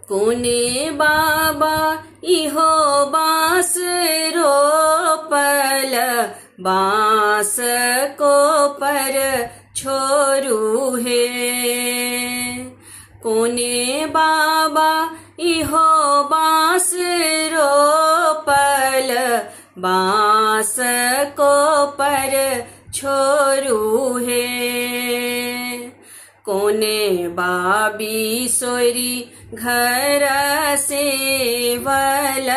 कोने बाबा इहो बाँस रोपल, बाँस को पर छोरू हे। कोने बाबा इहो बाँस रोपल, बाँस को पर छोरू हे। कोने बाबी सोरी घर सेवल,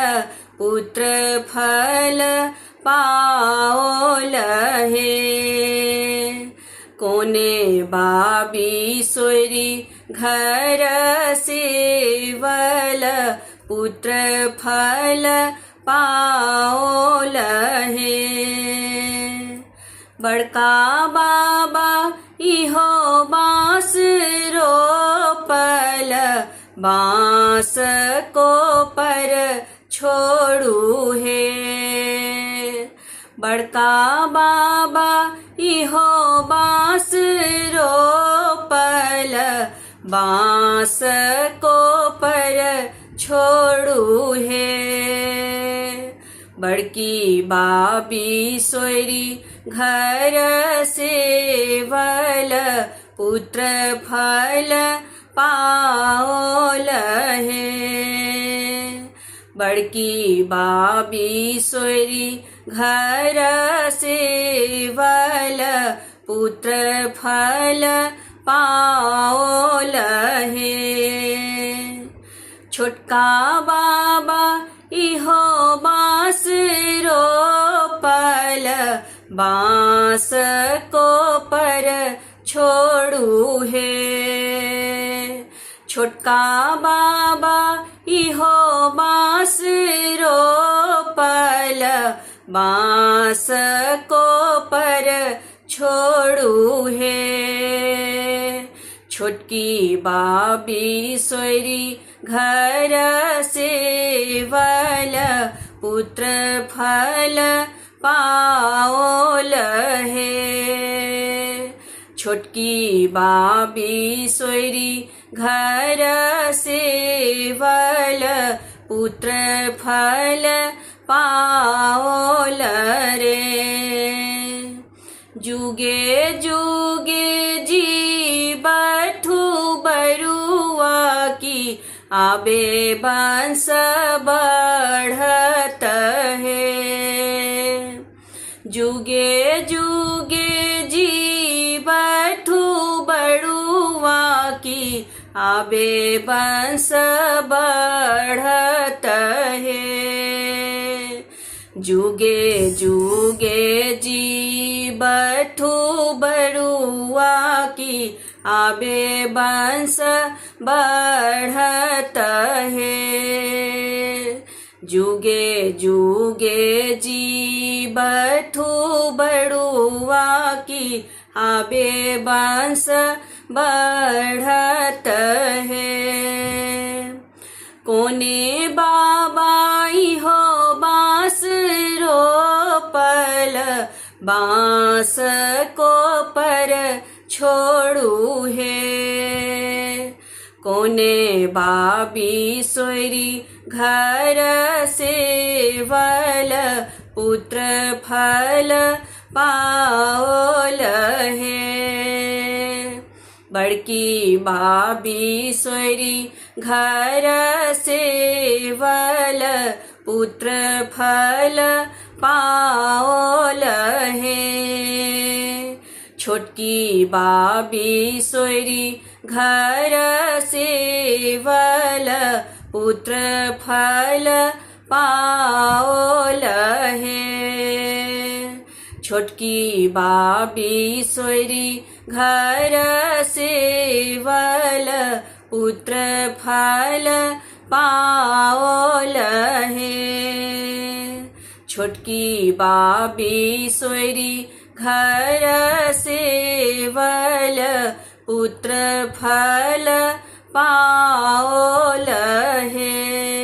पुत्र फल पाओल हे। कोने बाबी सोरी घर सेवल, पुत्र फल पाओल हे। बड़का बाबा इहो बाँस रोपल, बाँस को पर छोड़ू हे। बड़का बाबा इहो बाँस रोपल, बाँस को पर छोड़ू हे। बड़की बाबी सोरी घर सेवल, पुत्र फल पाओल हे। बड़की बाबी सोरी घर सेवल, पुत्र फल पाओल हे। छोटका बाबा इहो बाँस रोपल, बाँस को पर छोड़ू हे। छोटका बाबा इहो बाँस रोपल, बाँस को पर छोड़ू हे। छोटकी बाबी सोरी घर सेवल, पुत्र फल पाओल हे। छोटकी बाबी सोरी घर सेवल, पुत्र फल पाओल रे। जुगे जुगे जी बठू बरुआ की, आबे बंस बढ़त है। जुगे जुगे जी बठू बरुआ की, आबे बंस बढ़त है। जुगे जुगे जी बठू बरुआ की, आबे बंस बढ़त है। जुगे जुगे जी बठू बरुआ की, आबे बंस बढ़त है। कोने बाबा इहो बाँस रोपल, बाँस को पर छोड़ू हे। कोने बाबी सोरी घर सेवल, पुत्र फल पाओल हे। बड़की बाबी सोरी घर सेवल, पुत्र फल पाओल हे। छोटकी बाबी सोरी घर सेवल, पुत्र फल पाओल हे। छोटकी बाबी सोरी घर सेवल, पुत्र फल पाओल हे। छोटकी बाबी सोरी घर सेवल, पुत्र फल पाओल हे।